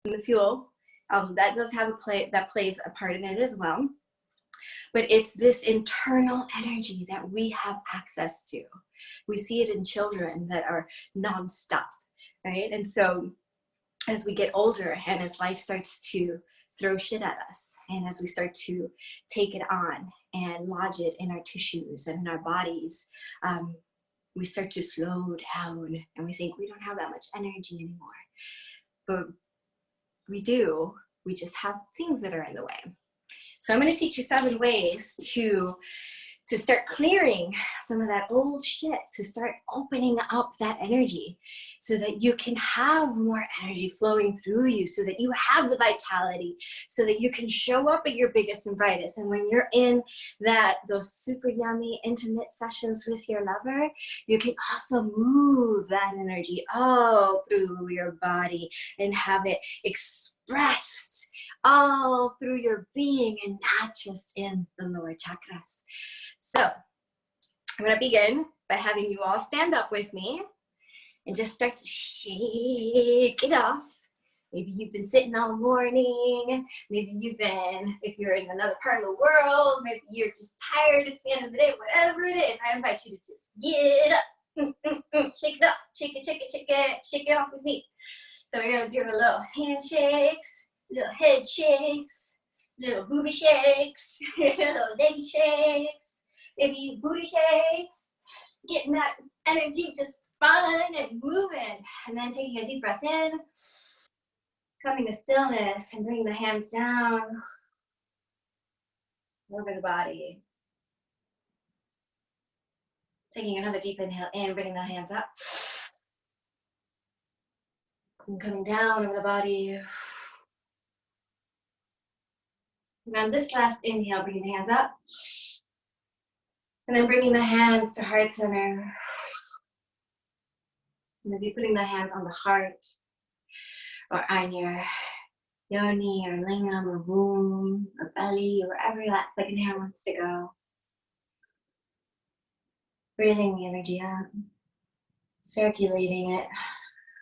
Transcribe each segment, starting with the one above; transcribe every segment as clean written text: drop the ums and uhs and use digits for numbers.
the fuel, that does have that plays a part in it as well. But it's this internal energy that we have access to. We see it in children that are nonstop, right? And so as we get older and as life starts to throw shit at us, and as we start to take it on and lodge it in our tissues and in our bodies, we start to slow down and we think we don't have that much energy anymore. But we do, we just have things that are in the way. So I'm going to teach you 7 ways to start clearing some of that old shit, to start opening up that energy so that you can have more energy flowing through you, so that you have the vitality, so that you can show up at your biggest and brightest. And when you're in those super yummy, intimate sessions with your lover, you can also move that energy all through your body and have it expressed all through your being and not just in the lower chakras. So I'm going to begin by having you all stand up with me and just start to shake it off. Maybe you've been sitting all morning. Maybe you've been, if you're in another part of the world, maybe you're just tired. It's the end of the day. Whatever it is, I invite you to just get up. Shake it up. Shake it, shake it, shake it. Shake it off with me. So we're going to do a little handshakes, little head shakes, little booby shakes, little leg shakes. Maybe booty shakes, getting that energy just fun and moving. And then taking a deep breath in, coming to stillness and bringing the hands down over the body. Taking another deep inhale in, bringing the hands up. And coming down over the body. And on this last inhale, bringing the hands up. And then bringing the hands to heart center. Maybe putting the hands on the heart or on your yoni or lingam or womb or belly or wherever that second hand wants to go. Breathing the energy out, circulating it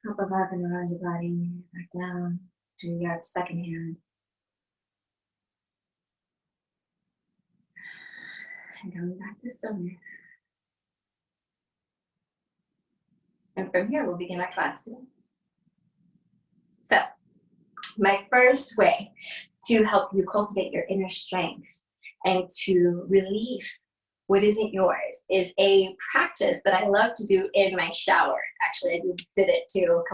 up above and around your body, back down to your second hand. And going back to stillness. And from here, we'll begin our class today. So, my first way to help you cultivate your inner strength and to release what isn't yours is a practice that I love to do in my shower. Actually, I just did it too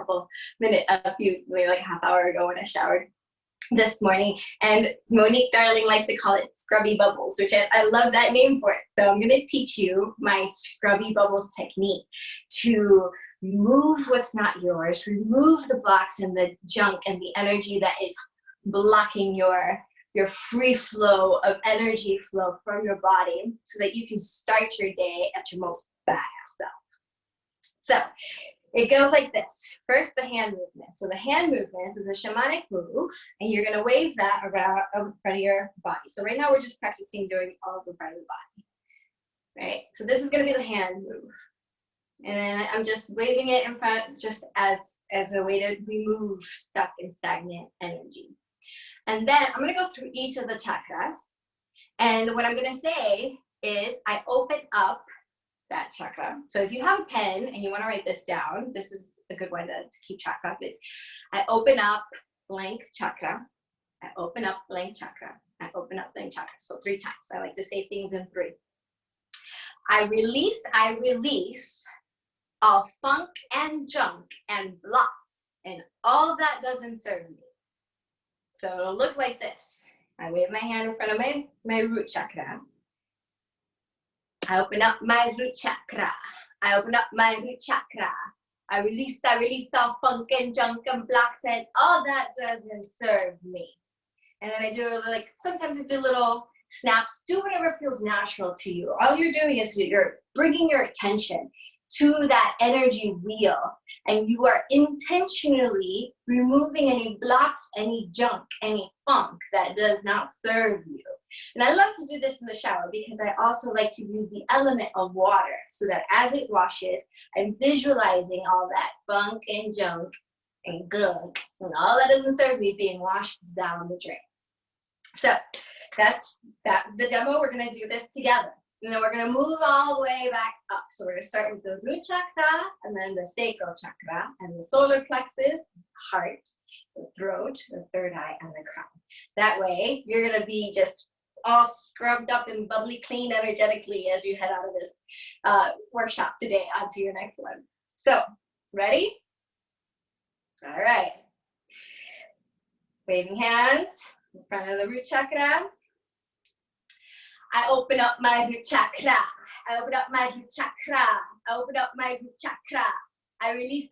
maybe like a half hour ago when I showered this morning. And Monique Darling likes to call it scrubby bubbles, which I love that name for it. So I'm going to teach you my scrubby bubbles technique to remove what's not yours, remove the blocks and the junk and the energy that is blocking your free flow of energy flow from your body so that you can start your day at your most badass self. So it goes like this. First, the hand movement. So the hand movement is a shamanic move, and you're going to wave that around in front of your body. So right now we're just practicing doing all of the front of the body. Right? So this is going to be the hand move. And I'm just waving it in front just as a way to remove stuck and stagnant energy. And then I'm going to go through each of the chakras. And what I'm going to say is I open up that chakra. So if you have a pen and you want to write this down, this is a good one to keep track of. It's I open up blank chakra. I open up blank chakra. I open up blank chakra. So 3 times. I like to say things in 3. I release all funk and junk and blocks and all that doesn't serve me. So it'll look like this. I wave my hand in front of my root chakra. I open up my root chakra. I open up my root chakra. I release all funk and junk and blocks and all that doesn't serve me. And then I do sometimes I do little snaps. Do whatever feels natural to you. All you're doing is you're bringing your attention to that energy wheel, and you are intentionally removing any blocks, any junk, any funk that does not serve you. And I love to do this in the shower because I also like to use the element of water so that as it washes, I'm visualizing all that funk and junk and gunk and all that doesn't serve me being washed down the drain. So that's the demo. We're going to do this together. And then we're going to move all the way back up. So we're going to start with the root chakra, and then the sacral chakra, and the solar plexus, heart, the throat, the third eye, and the crown. That way, you're going to be just all scrubbed up and bubbly clean energetically as you head out of this workshop today onto your next one. So, ready? All right. Waving hands in front of the root chakra. I open up my root chakra. I open up my root chakra. I open up my root chakra. I release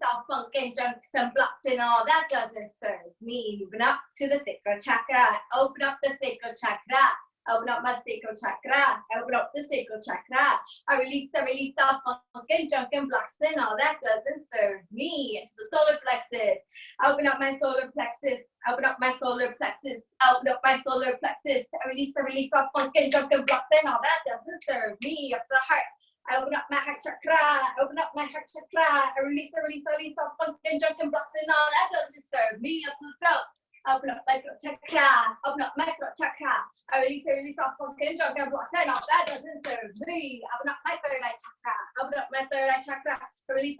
all funk and junk and blocks and all that doesn't serve me. Moving up to the sacral chakra. Open up the sacral chakra. Open up my sacral chakra. Open up the sacral chakra. I release all funk and junk and blocks and all that doesn't serve me. Into the solar plexus. Open up my solar plexus. Open up my solar plexus. Open up my solar plexus. I release all funk and junk and blocks and all that doesn't serve me. Up to the heart. I open up my heart chakra. I open up my heart chakra. I release all funk and junk and blocks and all that doesn't serve me. Up to the throat. Open up my throat chakra. Open up my throat chakra. I release all funk and junk and blocks and all that doesn't serve me. Open up my third eye chakra. Open up my third eye chakra. I release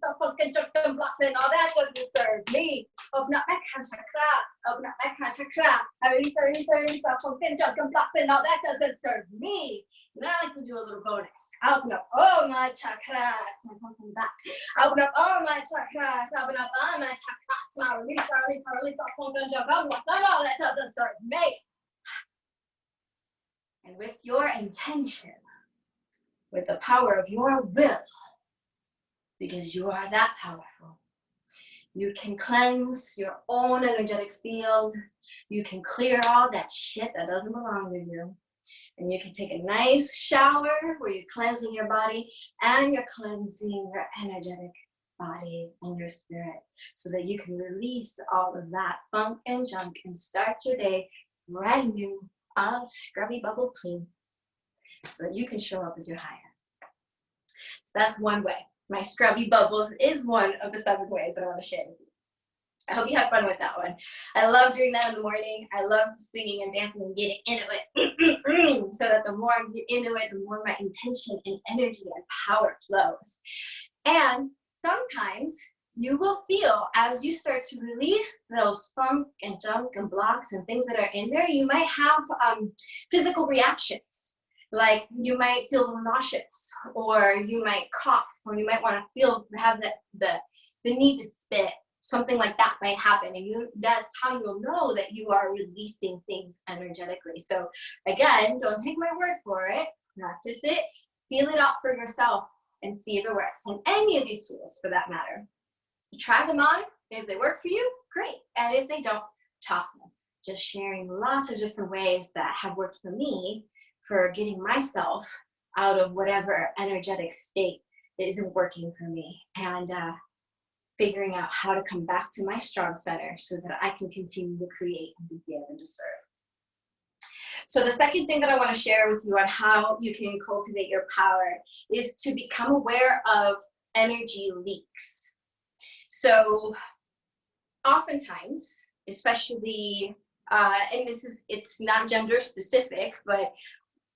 all funk and junk and blocks and all that doesn't serve me. Open up my crown chakra. Open up my crown chakra. I release all funk and junk and blocks and all that doesn't serve me. Now I like to do a little bonus. Open up all my chakras. Welcome back. Open up all my chakras. Open up all my chakras. I release all funk and junk and blocks and all that doesn't serve me. And with your intention, with the power of your will, because you are that powerful, you can cleanse your own energetic field. You can clear all that shit that doesn't belong to you. And you can take a nice shower where you're cleansing your body and you're cleansing your energetic body and your spirit so that you can release all of that funk and junk and start your day brand new, all scrubby bubble clean so that you can show up as your highest. So that's one way. My scrubby bubbles is one of the 7 ways that I want to share with you. I hope you had fun with that one. I love doing that in the morning. I love singing and dancing and getting into it. So that the more I get into it, the more my intention and energy and power flows. And sometimes you will feel as you start to release those funk and junk and blocks and things that are in there, you might have physical reactions. Like you might feel nauseous, or you might cough, or you might want to have the need to spit. Something like that might happen, and that's how you'll know that you are releasing things energetically. So again, don't take my word for it. Practice it, feel it out for yourself, and see if it works. And any of these tools, for that matter, try them on. If they work for you, great. And if they don't, toss them. Just sharing lots of different ways that have worked for me for getting myself out of whatever energetic state isn't working for me, and figuring out how to come back to my strong center so that I can continue to create and to give and to serve. So the second thing that I want to share with you on how you can cultivate your power is to become aware of energy leaks. So oftentimes, especially, and it's not gender specific, but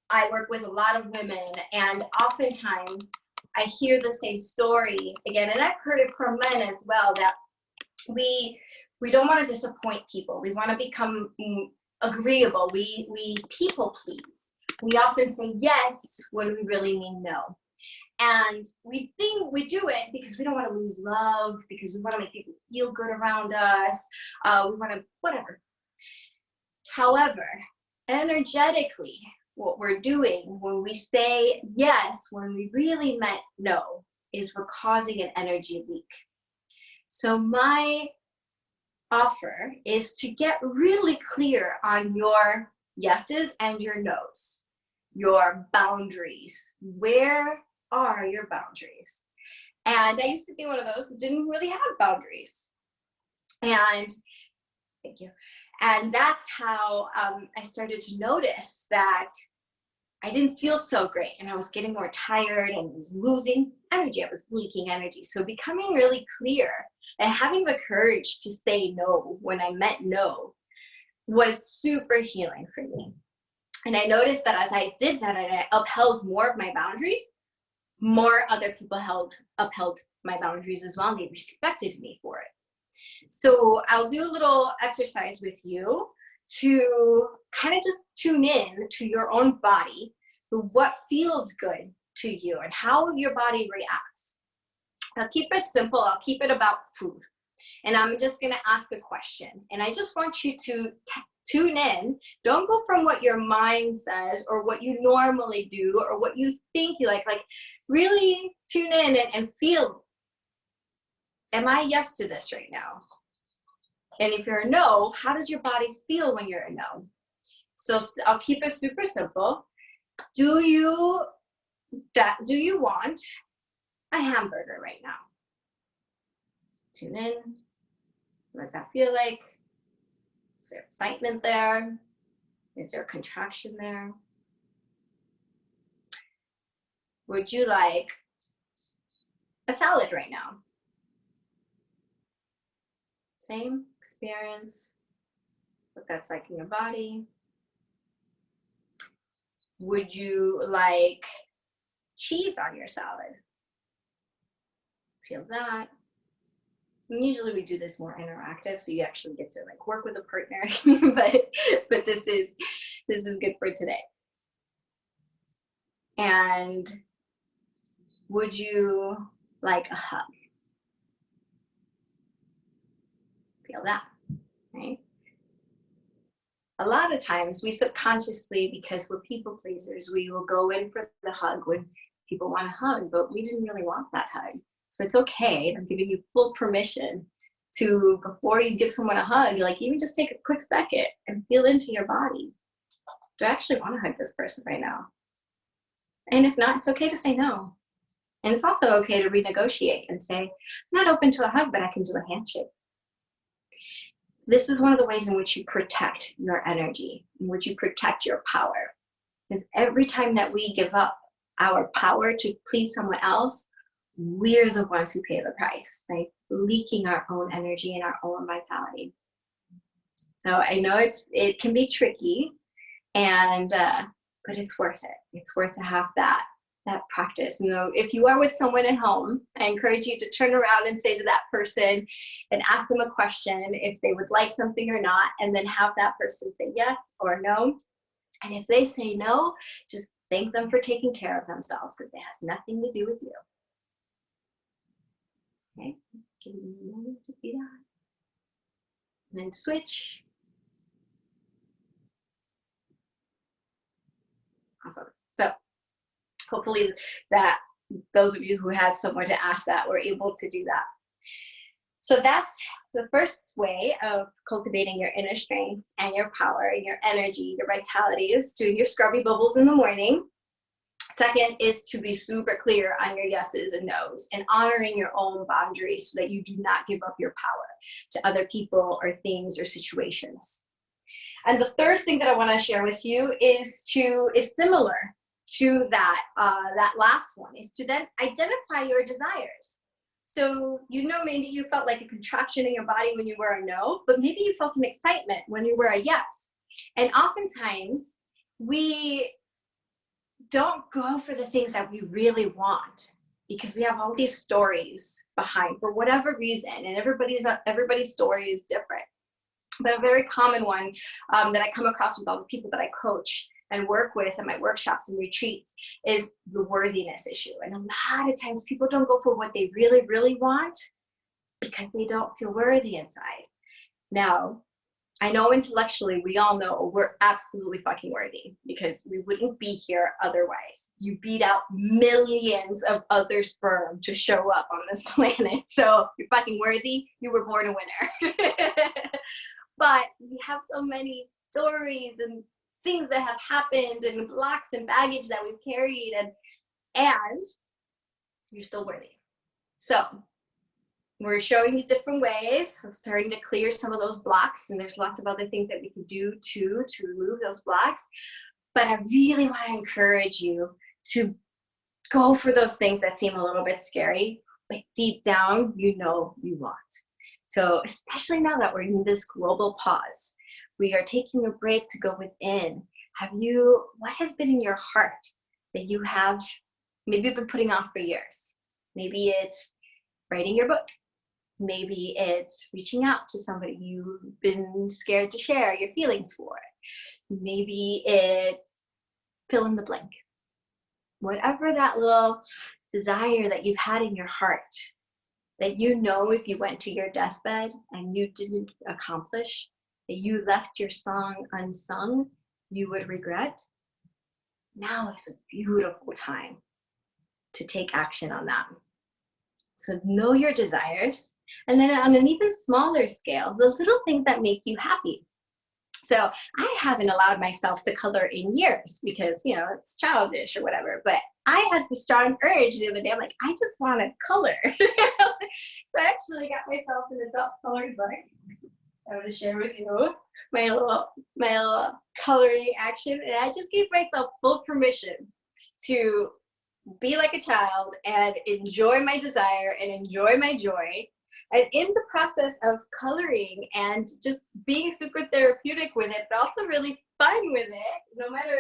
I work with a lot of women, and oftentimes I hear the same story again, and I've heard it from men as well, that we don't want to disappoint people. We want to become agreeable. We people please. We often say yes when we really mean no. And we think we do it because we don't want to lose love, because we want to make people feel good around us. We want to, whatever. However, energetically, what we're doing when we say yes, when we really meant no, is we're causing an energy leak. So my offer is to get really clear on your yeses and your nos, your boundaries. Where are your boundaries? And I used to be one of those who didn't really have boundaries. And thank you. And that's how I started to notice that I didn't feel so great, and I was getting more tired and was losing energy. I was leaking energy. So becoming really clear And having the courage to say no when I meant no was super healing for me. And I noticed that as I did that and I upheld more of my boundaries, more other people upheld my boundaries as well, and they respected me for it. So I'll do a little exercise with you to kind of just tune in to your own body, what feels good to you and how your body reacts. I'll keep it simple. I'll keep it about food. And I'm just going to ask a question. And I just want you to tune in. Don't go from what your mind says or what you normally do or what you think you like. Like, really tune in and feel, am I yes to this right now? And if you're a no, how does your body feel when you're a no? So I'll keep it super simple. Do you want a hamburger right now? Tune in. What does that feel like? Is there excitement there? Is there a contraction there? Would you like a salad right now? Same experience, what that's like in your body. Would you like cheese on your salad? Feel that. And usually we do this more interactive, so you actually get to like work with a partner, but this is good for today. And would you like a hug? Feel that, right? A lot of times we subconsciously, because we're people pleasers, we will go in for the hug when people want a hug, but we didn't really want that hug. So it's okay. I'm giving you full permission to, before you give someone a hug, like even just take a quick second and feel into your body. Do I actually want to hug this person right now? And if not, it's okay to say no. And it's also okay to renegotiate and say, I'm not open to a hug, but I can do a handshake. This is one of the ways in which you protect your energy, in which you protect your power. Because every time that we give up our power to please someone else, we're the ones who pay the price, right? Leaking our own energy and our own vitality. So I know it can be tricky, and but it's worth it. It's worth to have that practice. You know, if you are with someone at home, I encourage you to turn around and say to that person and ask them a question if they would like something or not, and then have that person say yes or no. And if they say no, just thank them for taking care of themselves, because it has nothing to do with you. Okay, give me a moment to do that. And then switch. Awesome. So hopefully that those of you who had someone to ask that were able to do that. So that's the first way of cultivating your inner strength and your power and your energy, your vitality, is doing your scrubby bubbles in the morning. Second is to be super clear on your yeses and nos and honoring your own boundaries so that you do not give up your power to other people or things or situations. And the third thing that I want to share with you is similar to that last one, is to then identify your desires. So, you know, maybe you felt like a contraction in your body when you were a no, but maybe you felt an excitement when you were a yes. And oftentimes we don't go for the things that we really want because we have all these stories behind for whatever reason, and everybody's story is different. But a very common one that I come across with all the people that I coach and work with in my workshops and retreats is the worthiness issue. And a lot of times people don't go for what they really, really want because they don't feel worthy inside. Now, I know intellectually we all know we're absolutely fucking worthy, because we wouldn't be here otherwise. You beat out millions of other sperm to show up on this planet. So you're fucking worthy. You were born a winner. But we have so many stories and things that have happened and blocks and baggage that we've carried, and you're still worthy. So we're showing you different ways of starting to clear some of those blocks, and there's lots of other things that we can do to remove those blocks. But I really want to encourage you to go for those things that seem a little bit scary. but deep down, you know you want. So especially now that we're in this global pause, we are taking a break to go within. What has been in your heart that you have maybe been putting off for years? Maybe it's writing your book. Maybe it's reaching out to somebody you've been scared to share your feelings for. Maybe it's fill in the blank. Whatever that little desire that you've had in your heart, that you know if you went to your deathbed and you didn't accomplish, that you left your song unsung, you would regret. Now is a beautiful time to take action on that. So know your desires. And then on an even smaller scale, the little things that make you happy. So I haven't allowed myself to color in years because, it's childish or whatever, but I had the strong urge the other day. I'm like, I just want to color. So I actually got myself an adult coloring book. I want to share with you my little coloring action. And I just gave myself full permission to be like a child and enjoy my desire and enjoy my joy. And in the process of coloring and just being super therapeutic with it, but also really fun with it, no matter,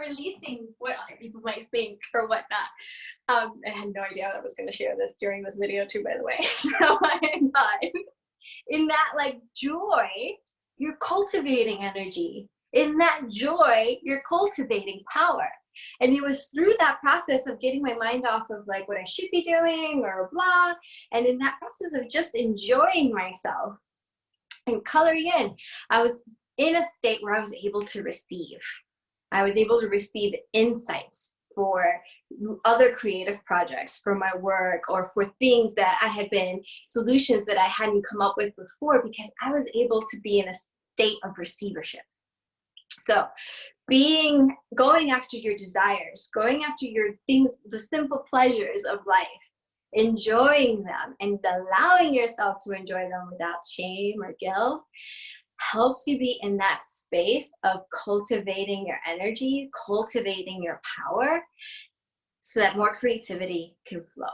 releasing what other people might think or whatnot. I had no idea I was going to share this during this video too, by the way. So I'm fine. In that joy, you're cultivating energy. In that joy, you're cultivating power. And it was through that process of getting my mind off of what I should be doing or blah. And in that process of just enjoying myself and coloring in, I was in a state where I was able to receive. I was able to receive insights for other creative projects, for my work, or for things that I had been, solutions that I hadn't come up with before, because I was able to be in a state of receivership. So going after your desires, going after your things, the simple pleasures of life, enjoying them and allowing yourself to enjoy them without shame or guilt, helps you be in that space of cultivating your energy, cultivating your power, so that more creativity can flow.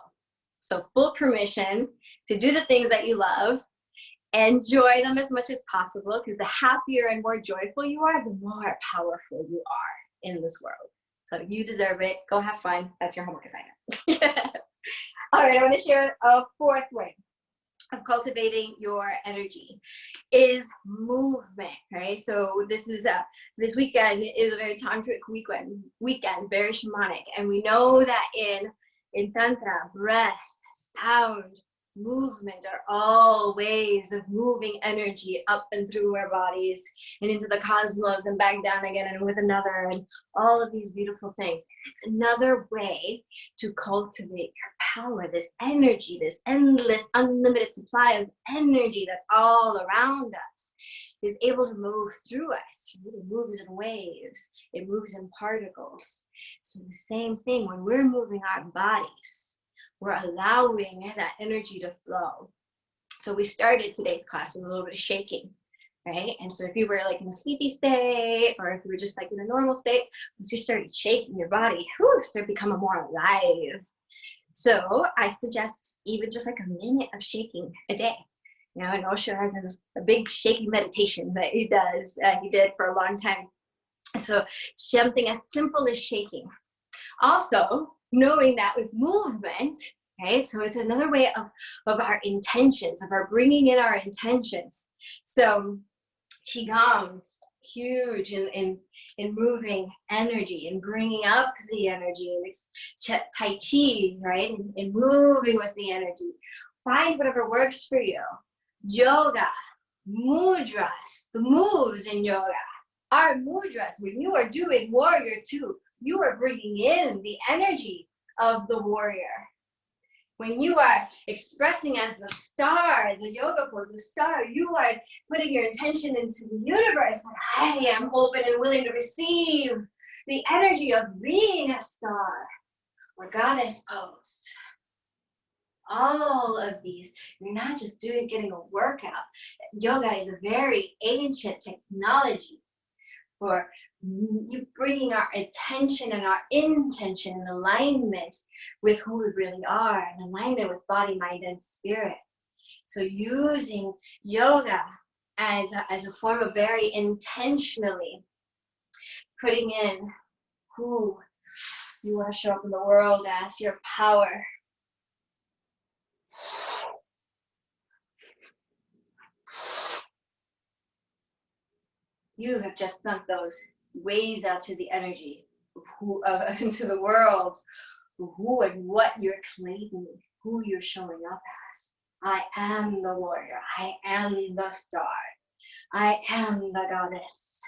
So full permission to do the things that you love. Enjoy them as much as possible, because the happier and more joyful you are, the more powerful you are in this world. So you deserve it. Go have fun. That's your homework assignment. All right, I want to share a fourth way of cultivating your energy is movement, right? So this this weekend is a very tantric weekend, very shamanic, and we know that in tantra, breath, sound, movement are all ways of moving energy up and through our bodies and into the cosmos and back down again and with another, and all of these beautiful things. It's another way to cultivate your power, this energy, this endless, unlimited supply of energy that's all around us is able to move through us. It moves in waves. It moves in particles. So the same thing when we're moving our bodies, we're allowing that energy to flow. So we started today's class with a little bit of shaking, right? And so if you were in a sleepy state, or if you were just in a normal state, once you started shaking your body, start becoming more alive. So I suggest even just a minute of shaking a day. And Osho has a big shaking meditation that he does. He did for a long time. So something as simple as shaking. Also, knowing that with movement, right? So it's another way of our intentions, of our bringing in our intentions. So Qigong, huge in moving energy and bringing up the energy, and Tai Chi, right? And moving with the energy. Find whatever works for you. Yoga, mudras, the moves in yoga are mudras. When you are doing Warrior 2, you are bringing in the energy of the warrior. When you are expressing as the star, the yoga pose, the star, you are putting your intention into the universe. I am open and willing to receive the energy of being a star or goddess pose. All of these, you're not just getting a workout. Yoga is a very ancient technology for you bringing our attention and our intention in alignment with who we really are, in alignment with body, mind, and spirit. So using yoga as a form of very intentionally putting in who you want to show up in the world as, your power. You have just sent those waves out to the energy of who into the world, who and what you're claiming, who you're showing up as. I am the warrior. I am the star. I am the goddess.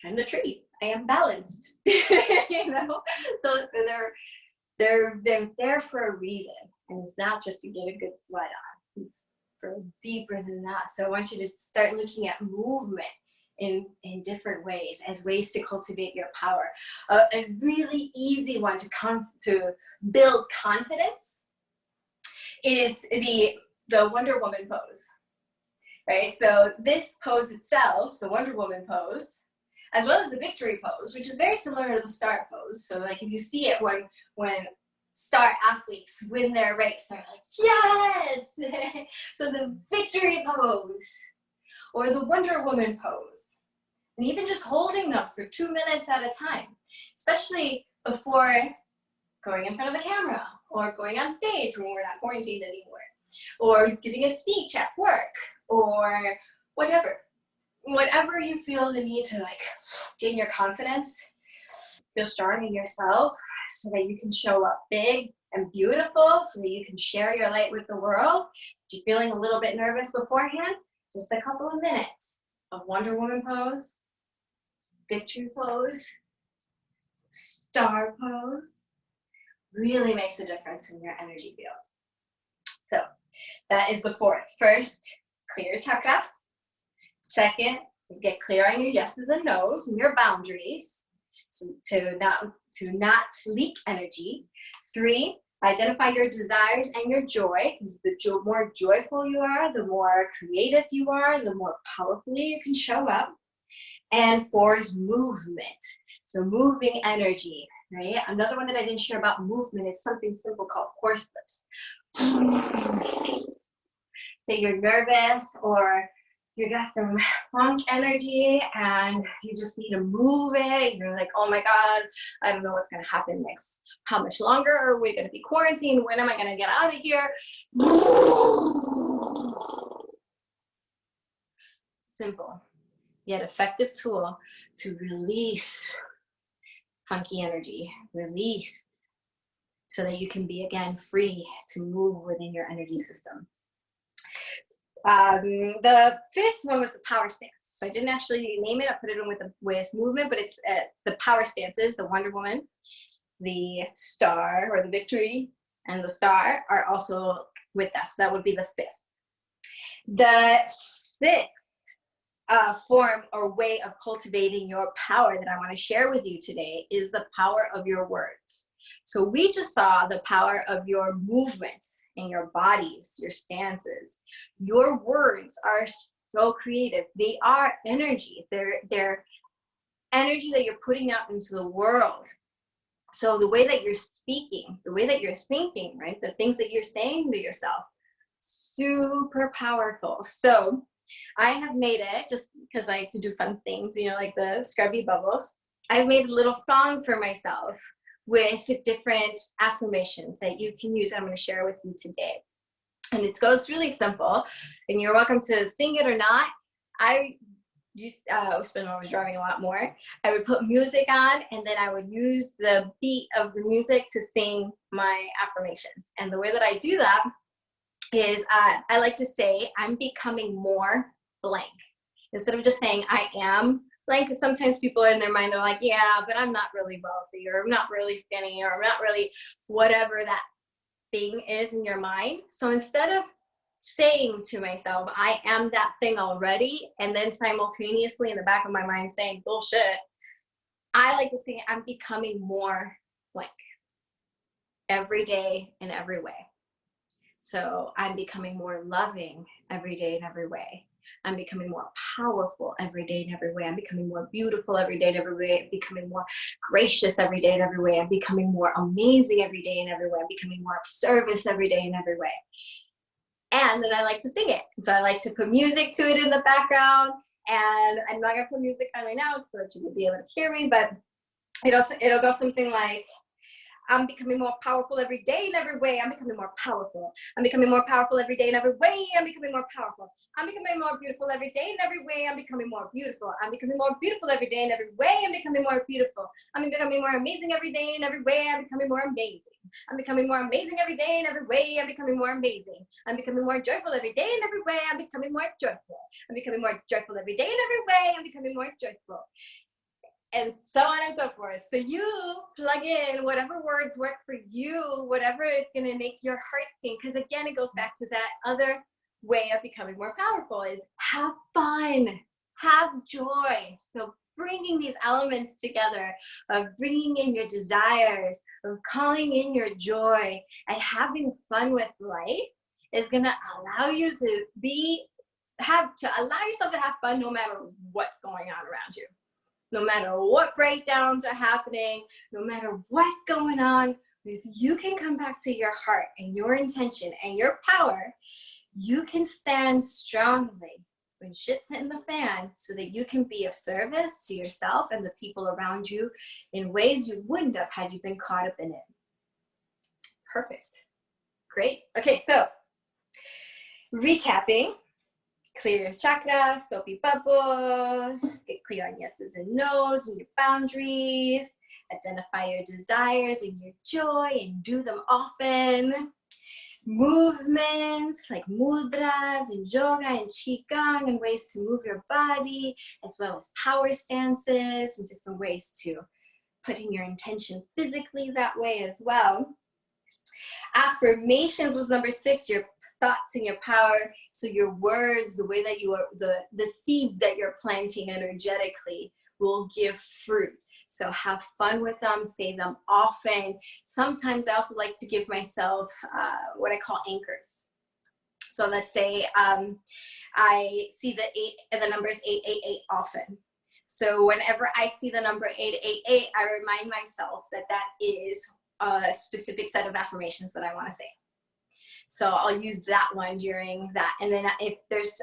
I'm the tree. I am balanced. You know, so they're there for a reason, and it's not just to get a good sweat on. It's for deeper than that. So I want you to start looking at movement in different ways as ways to cultivate your power. A really easy one to build confidence is the Wonder Woman pose, right? So this pose itself, the Wonder Woman pose, as well as the victory pose, which is very similar to the star pose. So like if you see it when star athletes win their race, they're like, yes! So the victory pose, or the Wonder Woman pose, and even just holding them for 2 minutes at a time, especially before going in front of the camera, or going on stage when we're not quarantined anymore, or giving a speech at work, or whatever you feel the need to like gain your confidence, feel strong in yourself so that you can show up big and beautiful, so that you can share your light with the world. If you're feeling a little bit nervous beforehand, just a couple of minutes of Wonder Woman pose, victory pose, star pose, really makes a difference in your energy fields. So that is the fourth. First, clear your chakras. Second is get clear on your yeses and nos and your boundaries, so to not leak energy. 3, identify your desires and your joy, because the more joyful you are, the more creative you are, the more powerfully you can show up. And 4 is movement. So moving energy, right? Another one that I didn't share about movement is something simple called horse lifts. Say you're nervous, or you got some funk energy and you just need to move it. You're like, oh my God, I don't know what's going to happen next. How much longer are we going to be quarantined? When am I going to get out of here? Simple, yet effective tool to release funky energy, release, so that you can be again free to move within your energy system. The 5th one was the power stance. So I didn't actually name it. I put it in with movement, but it's the power stances. The Wonder Woman, the star or the victory, and the star are also with that. So that would be the 5th. The 6th form or way of cultivating your power that I want to share with you today is the power of your words. So we just saw the power of your movements in your bodies, your stances. Your words are so creative. They are energy. They're energy that you're putting out into the world. So the way that you're speaking, the way that you're thinking, right? The things that you're saying to yourself, super powerful. So I have made it, just because I like to do fun things, you know, like the Scrubby Bubbles. I've made a little song for myself with different affirmations that you can use. I'm going to share with you today. And it goes really simple, and you're welcome to sing it or not. I just, when I was driving a lot more, I would put music on, and then I would use the beat of the music to sing my affirmations. And the way that I do that is I like to say, I'm becoming more blank. Instead of just saying, I am blank, because sometimes people in their mind are like, yeah, but I'm not really wealthy, or I'm not really skinny, or I'm not really whatever that thing is in your mind. So instead of saying to myself, I am that thing already, and then simultaneously in the back of my mind saying bullshit, I like to say I'm becoming more blank every day in every way. So I'm becoming more loving every day in every way. I'm becoming more powerful every day in every way. I'm becoming more beautiful every day in every way. I'm becoming more gracious every day in every way. I'm becoming more amazing every day in every way. I'm becoming more of service every day in every way. And then I like to sing it. So I like to put music to it in the background. And I'm not gonna put music on right now so that you can be able to hear me, but it'll go something like, I'm becoming more powerful every day in every way. I'm becoming more powerful. I'm becoming more powerful every day in every way. I'm becoming more powerful. I'm becoming more beautiful every day in every way. I'm becoming more beautiful. I'm becoming more beautiful every day in every way. I'm becoming more beautiful. I'm becoming more amazing every day in every way. I'm becoming more amazing. I'm becoming more amazing every day in every way. I'm becoming more amazing. I'm becoming more joyful every day in every way. I'm becoming more joyful. I'm becoming more joyful every day in every way. I'm becoming more joyful. And so on and so forth. So you plug in whatever words work for you, whatever is going to make your heart sing. Because again, it goes back to that other way of becoming more powerful is have fun, have joy. So bringing these elements together of bringing in your desires, of calling in your joy and having fun with life is going to allow you to allow yourself to have fun no matter what's going on around you. No matter what breakdowns are happening, no matter what's going on, if you can come back to your heart and your intention and your power, you can stand strongly when shit's hitting the fan so that you can be of service to yourself and the people around you in ways you wouldn't have had you been caught up in it. Perfect. Great. Okay, so recapping. Clear your chakra, soapy bubbles, get clear on yeses and nos and your boundaries, identify your desires and your joy and do them often. Movements like mudras and yoga and qigong and ways to move your body, as well as power stances and different ways to putting your intention physically that way as well. Affirmations was number 6, your thoughts and your power. So your words, the way that you are, the seed that you're planting energetically will give fruit. So have fun with them, say them often. Sometimes I also like to give myself what I call anchors. So let's say I see the numbers 888 often. So whenever I see the number 888, I remind myself that that is a specific set of affirmations that I want to say. So I'll use that one during that. And then if there's,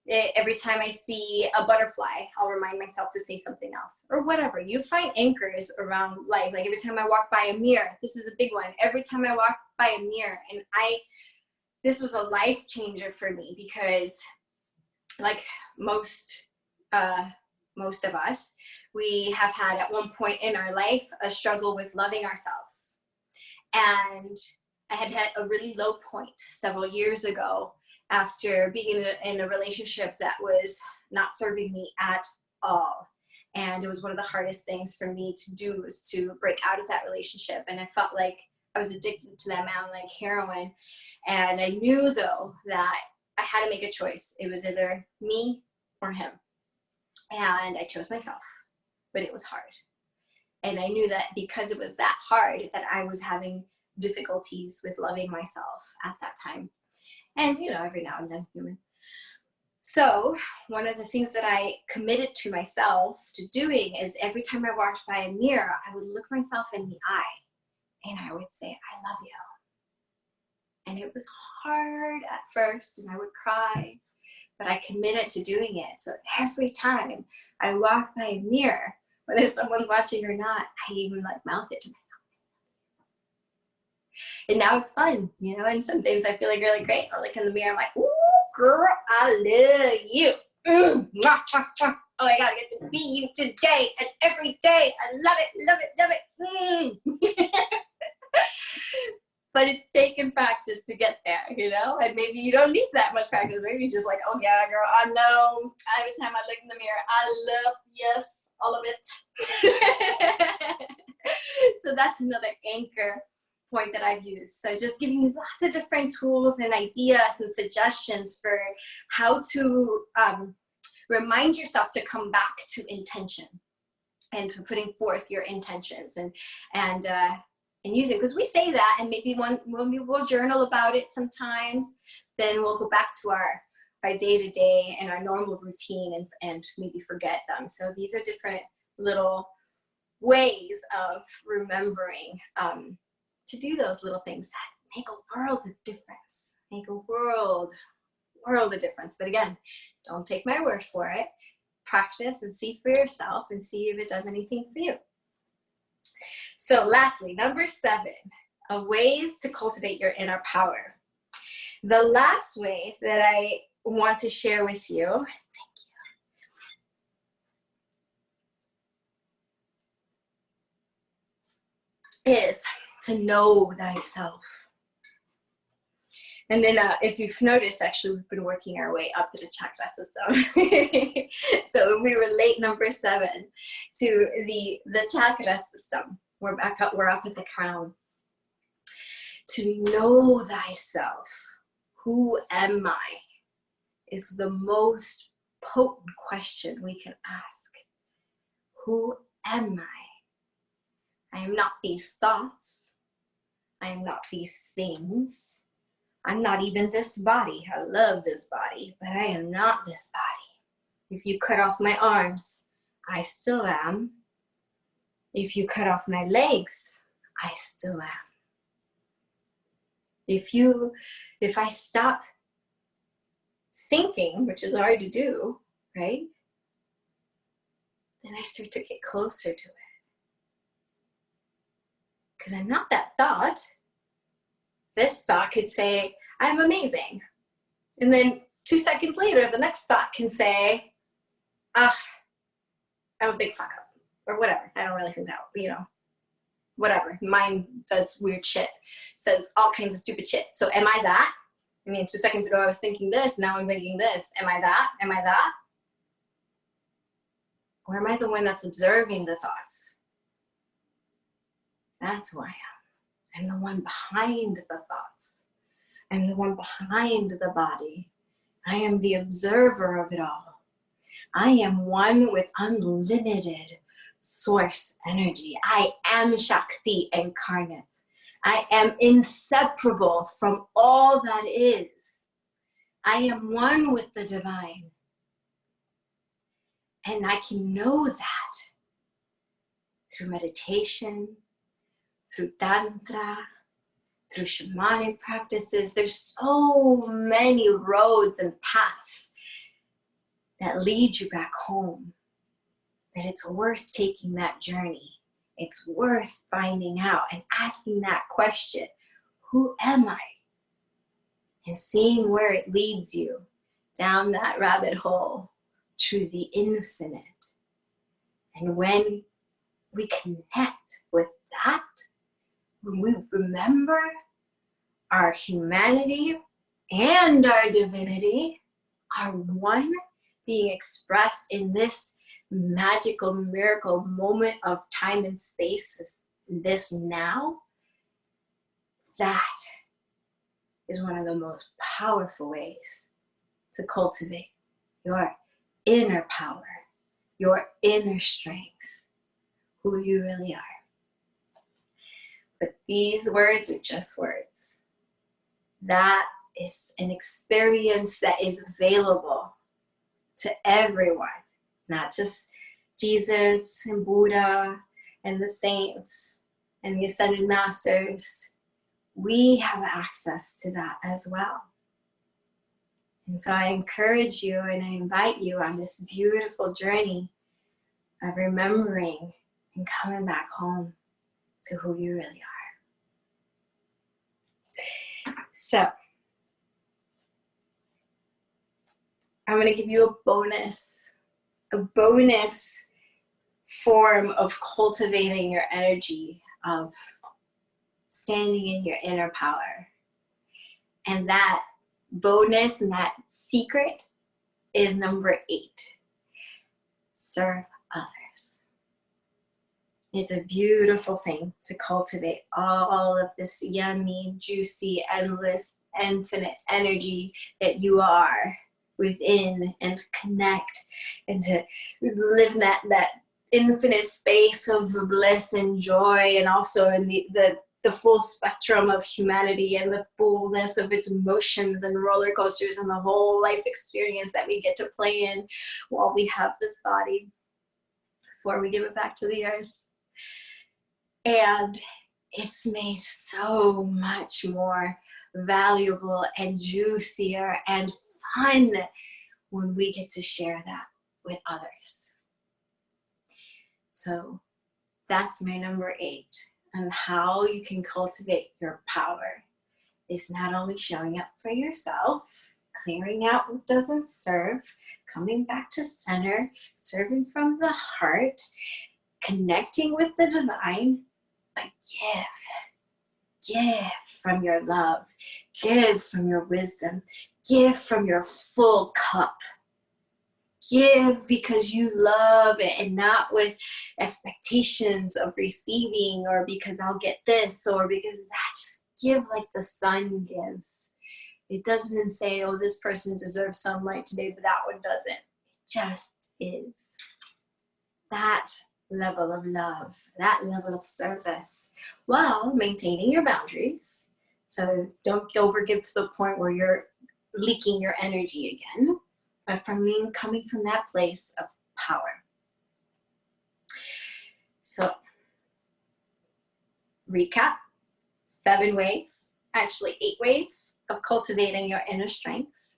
every time I see a butterfly, I'll remind myself to say something else or whatever. You find anchors around life. Like every time I walk by a mirror, this is a big one. Every time I walk by a mirror, and this was a life changer for me because like most of us, we have had at one point in our life a struggle with loving ourselves. And I had a really low point several years ago after being in a relationship that was not serving me at all. And it was one of the hardest things for me to do was to break out of that relationship. And I felt like I was addicted to that man like heroin. And I knew though that I had to make a choice. It was either me or him. And I chose myself, but it was hard. And I knew that because it was that hard that I was having difficulties with loving myself at that time. And, you know, every now and then human. So one of the things that I committed to myself to doing is every time I walked by a mirror, I would look myself in the eye and I would say, I love you. And it was hard at first and I would cry, but I committed to doing it. So every time I walk by a mirror, whether someone's watching or not, I even like mouth it to myself. And now it's fun, you know, and sometimes I feel like really great. I look in the mirror, I'm like, ooh, girl, I love you. Oh, I gotta get to be you today and every day. I love it, love it, love it. But it's taken practice to get there, you know? And maybe you don't need that much practice. Maybe you're just like, oh yeah, girl, I know. Every time I look in the mirror, I love, yes, all of it. So that's another anchor point that I've used. So just giving you lots of different tools and ideas and suggestions for how to remind yourself to come back to intention and for putting forth your intentions and using, because we say that, and maybe when we will journal about it sometimes, then we'll go back to our day-to-day and our normal routine and maybe forget them. So these are different little ways of remembering to do those little things that make a world of difference, make a world of difference. But again, don't take my word for it. Practice and see for yourself and see if it does anything for you. So lastly, number 7, of ways to cultivate your inner power. The last way that I want to share with you, is to know thyself. And then if you've noticed, actually, we've been working our way up to the chakra system. So we relate number 7 to the chakra system. We're back up, we're up at the crown. To know thyself, who am I, is the most potent question we can ask. Who am I? I am not these thoughts. I am not these things. I'm not even this body. I love this body, but I am not this body. If you cut off my arms, I still am. If you cut off my legs, I still am. If I stop thinking, which is hard to do, right? Then I start to get closer to it. Because I'm not that thought. This thought could say, I'm amazing. And then 2 seconds later, the next thought can say, I'm a big fuck up. Or whatever. I don't really think that, whatever. Mine does weird shit. Says all kinds of stupid shit. So am I that? I mean, 2 seconds ago I was thinking this, now I'm thinking this. Am I that? Am I that? Or am I the one that's observing the thoughts? That's who I am. I'm the one behind the thoughts. I'm the one behind the body. I am the observer of it all. I am one with unlimited source energy. I am Shakti incarnate. I am inseparable from all that is. I am one with the divine. And I can know that through meditation, through tantra, through shamanic practices. There's so many roads and paths that lead you back home, that it's worth taking that journey. It's worth finding out and asking that question, who am I? And seeing where it leads you down that rabbit hole to the infinite. And when we connect with that, when we remember our humanity and our divinity are one, being expressed in this magical miracle moment of time and space, this now, that is one of the most powerful ways to cultivate your inner power, your inner strength, who you really are. But these words are just words. That is an experience that is available to everyone, not just Jesus and Buddha and the saints and the ascended masters. We have access to that as well. And so I encourage you and I invite you on this beautiful journey of remembering and coming back home to who you really are. So, I'm going to give you a bonus form of cultivating your energy, of standing in your inner power. And that bonus and that secret is number 8. Serve others. It's a beautiful thing to cultivate all of this yummy, juicy, endless, infinite energy that you are within, and connect and to live in that infinite space of bliss and joy, and also in the the full spectrum of humanity and the fullness of its emotions and roller coasters and the whole life experience that we get to play in while we have this body before we give it back to the earth. And it's made so much more valuable and juicier and fun when we get to share that with others. So that's my number 8. And how you can cultivate your power is not only showing up for yourself, clearing out what doesn't serve, coming back to center, serving from the heart, connecting with the divine, but give from your love, give from your wisdom, give from your full cup. Give because you love it and not with expectations of receiving or because I'll get this or because that. Just give like the sun gives. It doesn't say, oh, this person deserves sunlight today, but that one doesn't. It just is. That level of love, that level of service, while maintaining your boundaries. So don't overgive to the point where you're leaking your energy again, but coming from that place of power. So recap, 7 ways, actually 8 ways of cultivating your inner strength,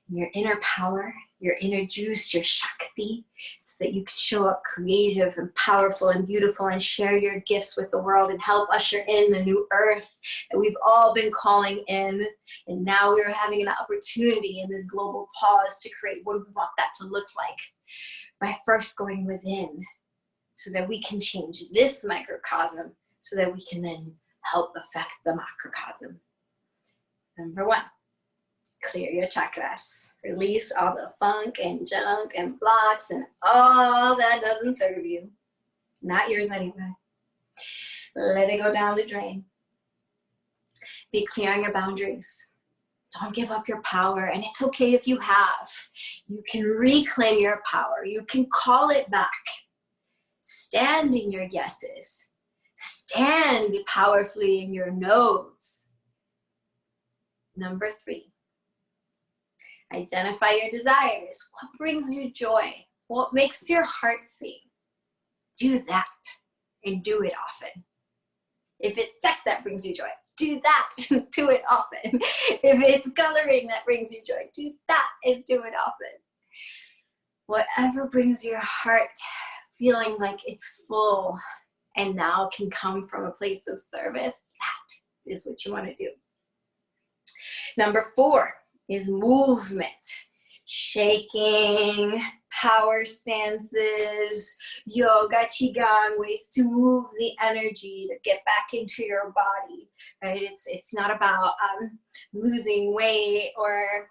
your inner power, your inner juice, your Shakti, so that you can show up creative and powerful and beautiful and share your gifts with the world and help usher in the new earth that we've all been calling in. And now we're having an opportunity in this global pause to create what we want that to look like by first going within so that we can change this microcosm so that we can then help affect the macrocosm. Number 1, clear your chakras. Release all the funk and junk and blocks and all that doesn't serve you. Not yours anyway. Let it go down the drain. Be clear on your boundaries. Don't give up your power. And it's okay if you have. You can reclaim your power. You can call it back. Stand in your yeses. Stand powerfully in your no's. Number 3. Identify your desires. What brings you joy? What makes your heart sing? Do that and do it often. If it's sex that brings you joy, do that. Do it often. If it's coloring that brings you joy, do that and do it often. Whatever brings your heart feeling like it's full and now can come from a place of service, that is what you want to do. Number 4 is movement. Shaking, power stances, yoga, qigong, ways to move the energy to get back into your body, right? It's not about losing weight or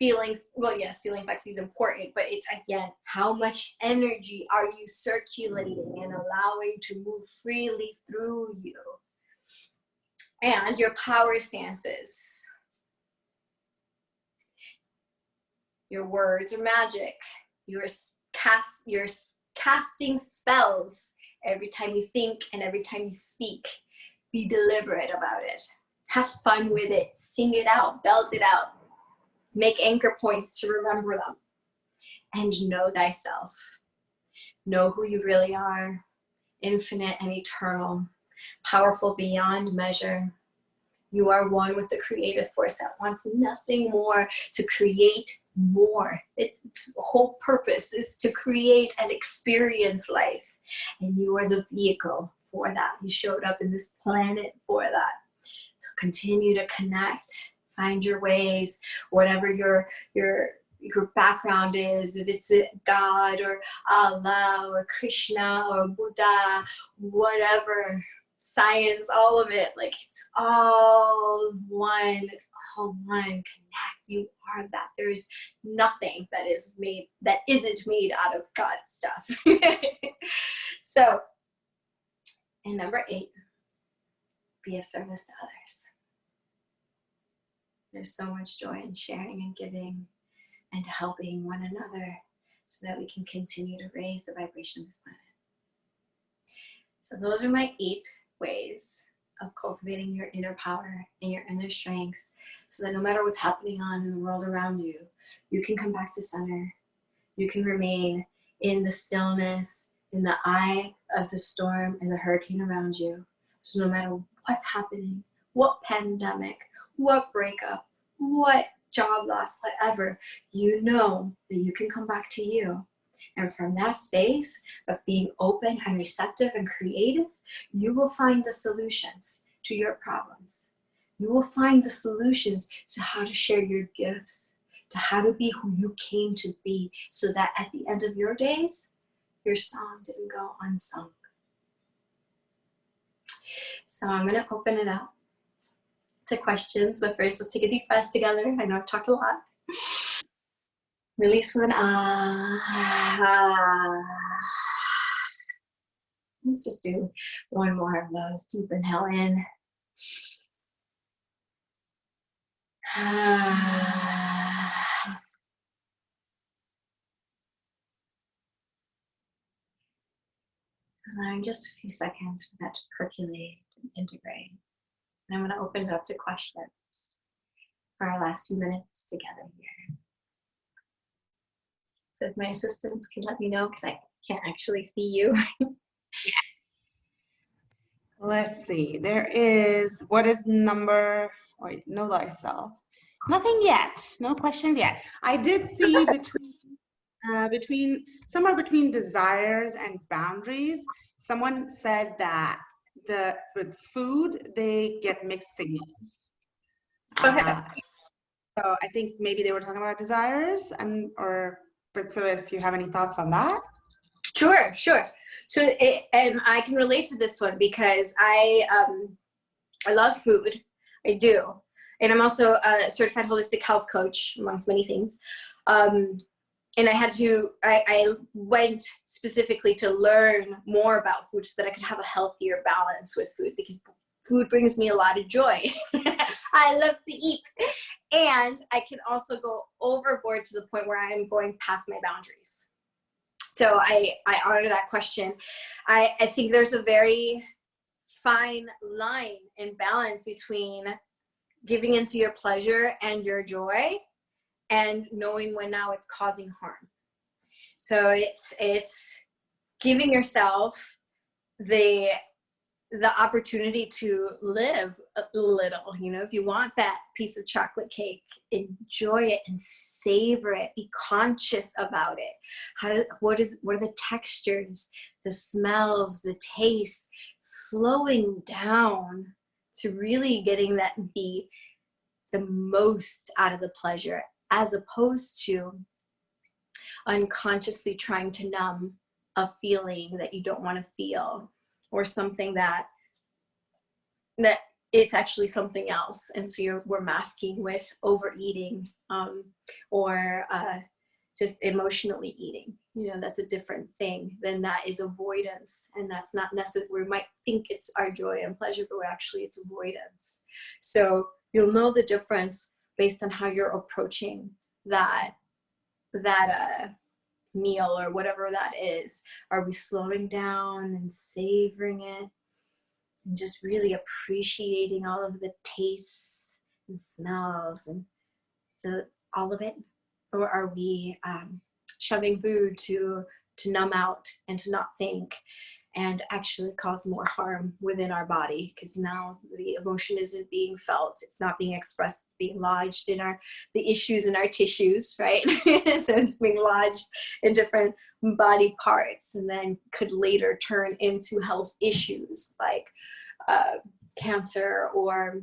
feeling, well, yes, feeling sexy is important, but it's, again, how much energy are you circulating and allowing to move freely through you? And your power stances. Your words are magic. You're casting spells every time you think and every time you speak. Be deliberate about it. Have fun with it. Sing it out. Belt it out. Make anchor points to remember them. And know thyself. Know who you really are. Infinite and eternal. Powerful beyond measure. You are one with the creative force that wants nothing more to create more. Its whole purpose is to create and experience life. And you are the vehicle for that. You showed up in this planet for that. So continue to connect, find your ways, whatever your background is, if it's God or Allah or Krishna or Buddha, whatever, science, all of it, like it's all one, connect. You are that. There's nothing that isn't made out of God's stuff. So, and number 8, be of service to others. There's so much joy in sharing and giving and helping one another so that we can continue to raise the vibration of this planet. So those are my 8 ways of cultivating your inner power and your inner strength, so that no matter what's happening on in the world around you, you can come back to center. You can remain in the stillness, in the eye of the storm and the hurricane around you. So no matter what's happening, what pandemic, what breakup, what job loss, whatever, you know that you can come back to you. And from that space of being open and receptive and creative, you will find the solutions to your problems. You will find the solutions to how to share your gifts, to how to be who you came to be, so that at the end of your days, your song didn't go unsung. So I'm gonna open it up to questions, but first let's take a deep breath together. I know I've talked a lot. Release one ah. Let's just do one more of those. Deep inhale in. Allowing just a few seconds for that to percolate and integrate. And I'm going to open it up to questions for our last few minutes together here. So if my assistants can let me know, because I can't actually see you. Let's see. There is, what is number, wait, know thyself. Nothing yet. No questions yet. I did see somewhere between desires and boundaries, someone said that with food, they get mixed signals. Okay. So I think maybe they were talking about desires, but so if you have any thoughts on that. Sure. So, and I can relate to this one because I love food. I do. And I'm also a certified holistic health coach, amongst many things. And I went specifically to learn more about food so that I could have a healthier balance with food, because food brings me a lot of joy. I love to eat. And I can also go overboard to the point where I am going past my boundaries. So I honor that question. I think there's a very fine line and balance between giving into your pleasure and your joy and knowing when now it's causing harm. So it's giving yourself the opportunity to live a little. You know, if you want that piece of chocolate cake, enjoy it and savor it. Be conscious about it. What are the textures, the smells, the tastes? Slowing down to really getting the most out of the pleasure, as opposed to unconsciously trying to numb a feeling that you don't want to feel, or something that it's actually something else, and so we're masking with overeating, or just emotionally eating. You know, that's a different thing. Then that is avoidance, and that's not necessarily. We might think it's our joy and pleasure, but actually it's avoidance. So you'll know the difference based on how you're approaching that meal or whatever that is. Are we slowing down and savoring it and just really appreciating all of the tastes and smells and all of it? Or are we shoving food to numb out and to not think, and actually cause more harm within our body, because now the emotion isn't being felt, it's not being expressed, it's being lodged in the issues in our tissues, right? So it's being lodged in different body parts, and then could later turn into health issues like cancer, or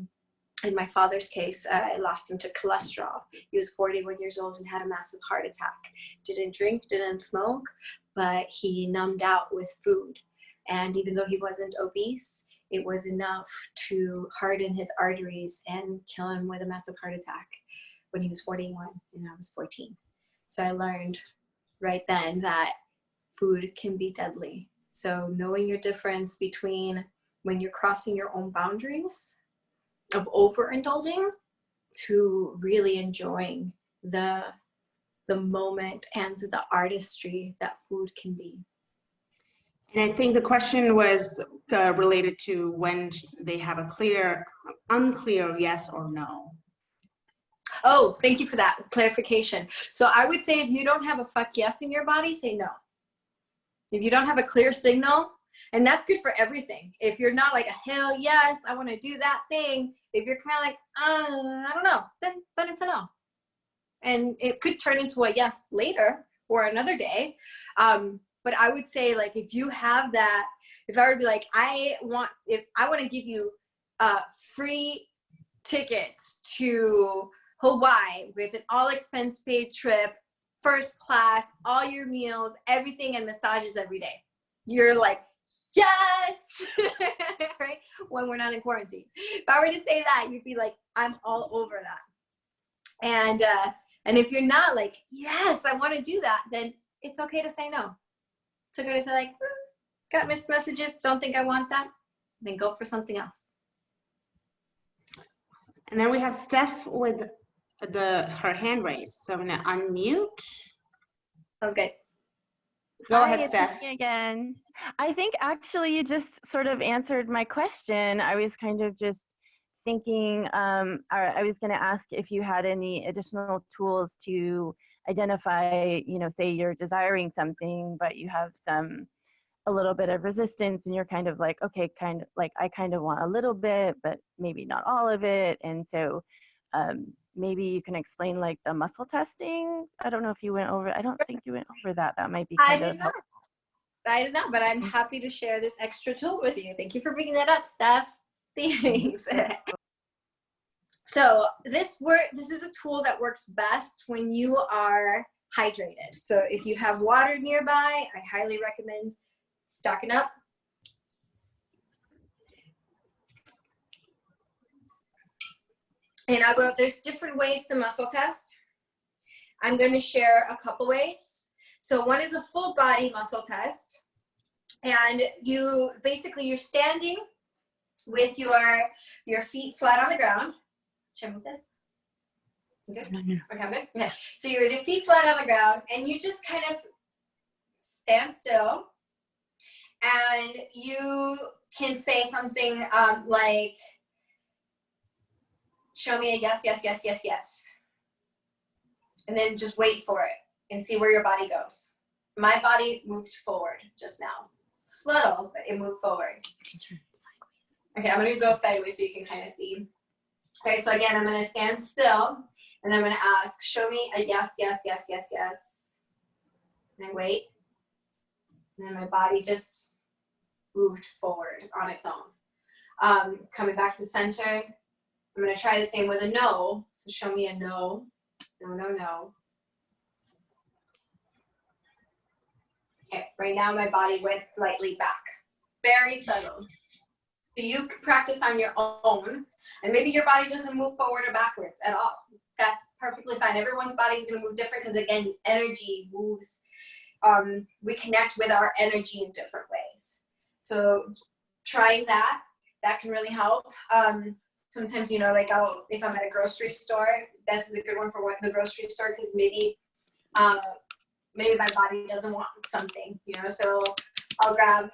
in my father's case, I lost him to cholesterol. He was 41 years old and had a massive heart attack. Didn't drink, didn't smoke, but he numbed out with food. And even though he wasn't obese, it was enough to harden his arteries and kill him with a massive heart attack when he was 41 and I was 14. So I learned right then that food can be deadly. So knowing your difference between when you're crossing your own boundaries of overindulging to really enjoying the moment and the artistry that food can be. And I think the question was related to when they have a unclear yes or no. Oh, thank you for that clarification. So I would say if you don't have a fuck yes in your body, say no. If you don't have a clear signal, and that's good for everything. If you're not like a hell yes, I want to do that thing. If you're kind of like, I don't know, then it's a no. And it could turn into a yes later or another day. But I would say, like, if you have that, if I were to be like, if I want to give you free tickets to Hawaii with an all expense paid trip, first class, all your meals, everything, and massages every day. You're like, yes, right? When we're not in quarantine. If I were to say that, you'd be like, I'm all over that. And if you're not like, yes, I want to do that, then it's okay to say no. It's okay to say like, got missed messages, don't think I want that, then go for something else. And then we have Steph with her hand raised. So I'm gonna unmute. Sounds good. Go Hi, ahead, it's Steph. me again. I think actually you just sort of answered my question. I was kind of just thinking, I was going to ask if you had any additional tools to identify, say you're desiring something, but you have a little bit of resistance and you're kind of like, okay, kind of like, I kind of want a little bit, but maybe not all of it. And so maybe you can explain like the muscle testing. I don't know if you went over, I don't think you went over that. That might be kind of helpful. I did not, but I'm happy to share this extra tool with you. Thank you for bringing that up, Steph. Thanks. So this is a tool that works best when you are hydrated. So if you have water nearby, I highly recommend stocking up. And there's different ways to muscle test. I'm going to share a couple ways. So one is a full body muscle test. And you're standing with your feet flat on the ground. Should I move this? Good? No. Okay, I'm good? Yeah. So you're with your feet flat on the ground and you just kind of stand still. And you can say something like, show me a yes, yes, yes, yes, yes. And then just wait for it and see where your body goes. My body moved forward just now. Slow, but it moved forward. Okay, I'm gonna go sideways so you can kind of see. Okay, so again, I'm gonna stand still and I'm gonna ask, show me a yes, yes, yes, yes, yes. And I wait. And then my body just moved forward on its own. Coming back to center, I'm gonna try the same with a no. So show me a no, no, no, no. Okay, right now my body went slightly back. Very subtle. So you can practice on your own, and maybe your body doesn't move forward or backwards at all. That's perfectly fine. Everyone's body is gonna move different because again, energy moves. We connect with our energy in different ways. So trying that can really help. Sometimes, like if I'm at a grocery store, this is a good one for the grocery store because maybe my body doesn't want something, so I'll grab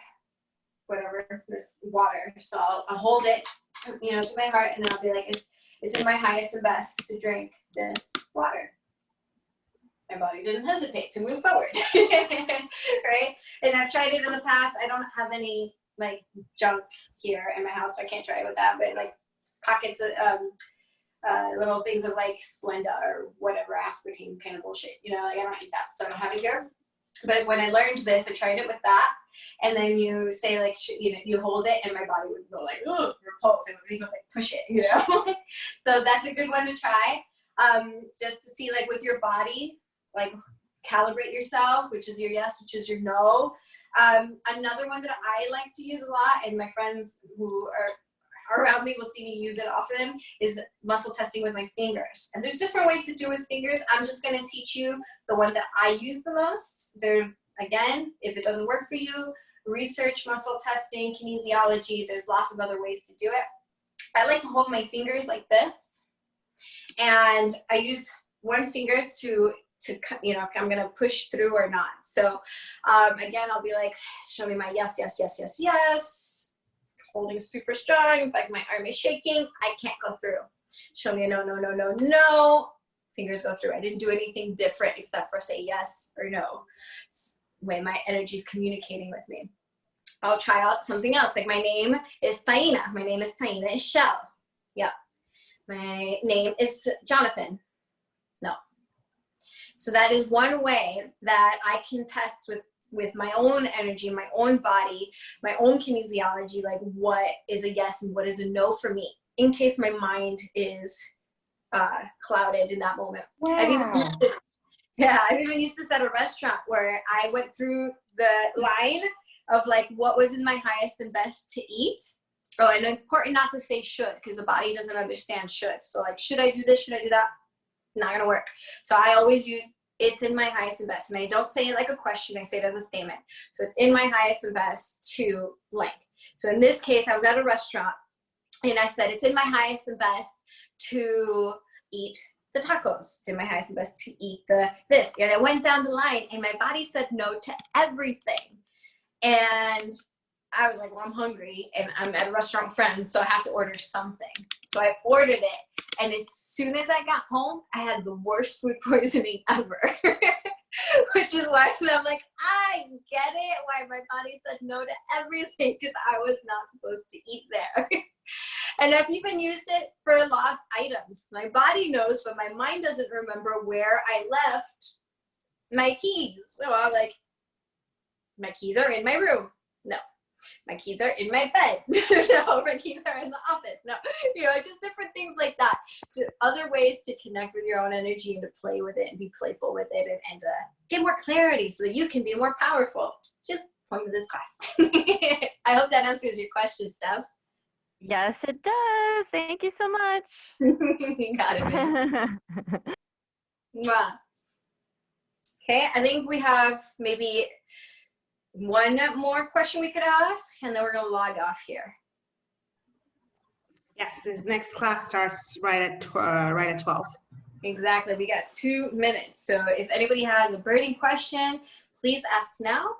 whatever, this water. So I'll hold it, to my heart, and I'll be like, it's in my highest and best to drink this water. My body didn't hesitate to move forward, right? And I've tried it in the past. I don't have any like junk here in my house, so I can't try it with that, but like pockets of little things of like Splenda or whatever aspartame kind of bullshit, like I don't eat that, so I don't have it here. But when I learned this, I tried it with that, and then you say like, you hold it, and my body would go like, ooh, repulse, and would go like push it, So that's a good one to try, just to see like with your body, like calibrate yourself, which is your yes, which is your no. Another one that I like to use a lot, and my friends who are around me will see me use it often, is muscle testing with my fingers. And there's different ways to do with fingers. I'm just going to teach you the one that I use the most. Again, if it doesn't work for you, research muscle testing, kinesiology. There's lots of other ways to do it. I like to hold my fingers like this, and I use one finger to I'm going to push through or not. So again, I'll be like, show me my yes, yes, yes, yes, yes. Holding super strong. Like my arm is shaking. I can't go through. Show me a no, no, no, no, no. Fingers go through. I didn't do anything different except for say yes or no. It's the way my energy is communicating with me. I'll try out something else. Like my name is Taina. My name is Taina Shell. Yeah. My name is Jonathan. No. So that is one way that I can test with my own energy, my own body, my own kinesiology, like what is a yes and what is a no for me, in case my mind is clouded in that moment. Wow. I've even used this at a restaurant where I went through the line of like what was in my highest and best to eat. Oh, and important not to say should, because the body doesn't understand should. So like, should I do this? Should I do that? Not gonna work. So I always use it's in my highest and best. And I don't say it like a question, I say it as a statement. So it's in my highest and best to blank. So in this case, I was at a restaurant and I said, it's in my highest and best to eat the tacos. It's in my highest and best to eat this. And I went down the line and my body said no to everything. And I was like, well, I'm hungry and I'm at a restaurant with friends, so I have to order something. So I ordered it. And as soon as I got home, I had the worst food poisoning ever. Which is why I'm like, I get it, why my body said no to everything, because I was not supposed to eat there. And I've even used it for lost items. My body knows, but my mind doesn't remember where I left my keys. So I'm like, my keys are in my room. No. My keys are in my bed. No, my keys are in the office. No, it's just different things like that. Other ways to connect with your own energy and to play with it and be playful with it and get more clarity so that you can be more powerful. Just point to this class. I hope that answers your question, Steph. Yes, it does. Thank you so much. You got it, man. Mwah. Okay, I think we have maybe one more question we could ask, and then we're going to log off here. Yes, this next class starts right at 12. Exactly. We got 2 minutes. So if anybody has a burning question, please ask now.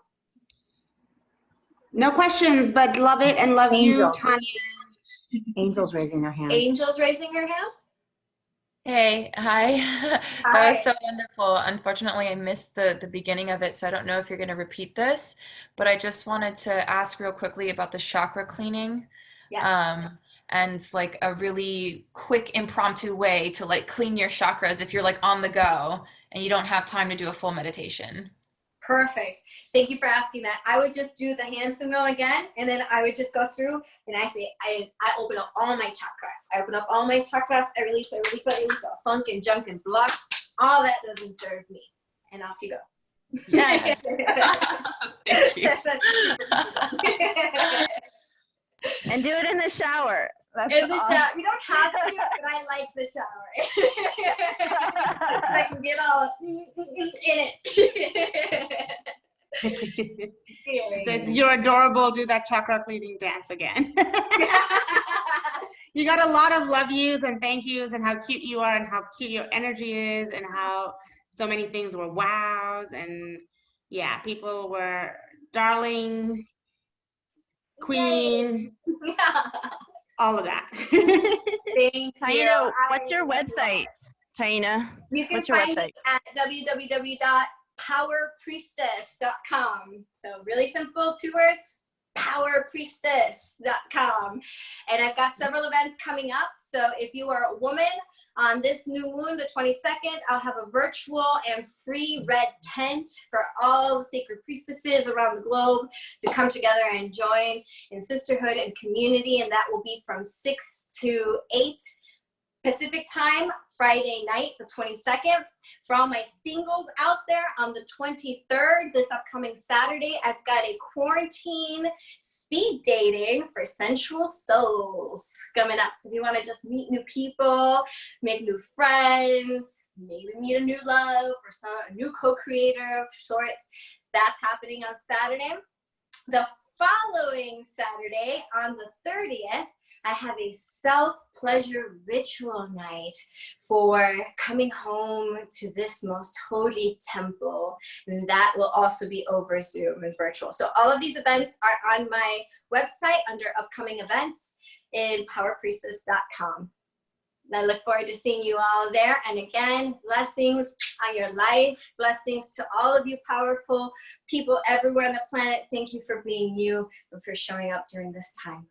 No questions, but love it and love Angel. you, Tanya. Angel's raising her hand. Angel's raising her hand. Hey, hi. That Hi. was so wonderful. Unfortunately, I missed the beginning of it, so I don't know if you're going to repeat this, but I just wanted to ask real quickly about the chakra cleaning. Yeah. And like a really quick impromptu way to like clean your chakras if you're like on the go and you don't have time to do a full meditation. Perfect. Thank you for asking that. I would just do the hand signal again, and then I would just go through and I say, I open up all my chakras. I open up all my chakras. I release all funk and junk and blocks. All that doesn't serve me. And off you go. Yes. Thank you. And do it in the shower. That's In the awesome. shower. You don't have to, but I like the shower. I can get all in it. It says, you're adorable, do that chakra cleaning dance again. You got a lot of love yous and thank yous and how cute you are and how cute your energy is and how so many things were wows and yeah, people were darling, queen, all of that. Thank you. Taina, what's your website, Taina? You can What's your find website? it at www.powerpriestess.com. So really simple, 2 words, powerpriestess.com. And I've got several events coming up. So if you are a woman on this new moon, the 22nd, I'll have a virtual and free red tent for all the sacred priestesses around the globe to come together and join in sisterhood and community. And that will be from 6 to 8 Pacific time, Friday night, the 22nd. For all my singles out there, on the 23rd, this upcoming Saturday, I've got a quarantine speed dating for sensual souls coming up. So if you want to just meet new people, make new friends, maybe meet a new love or a new co-creator of sorts, that's happening on Saturday. The following Saturday, on the 30th, I have a self-pleasure ritual night for coming home to this most holy temple. And that will also be over Zoom and virtual. So all of these events are on my website under upcoming events in powerpriestess.com. And I look forward to seeing you all there. And again, blessings on your life. Blessings to all of you powerful people everywhere on the planet. Thank you for being you and for showing up during this time.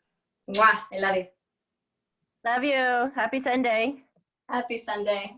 Mwah, I love you. Love you. Happy Sunday. Happy Sunday.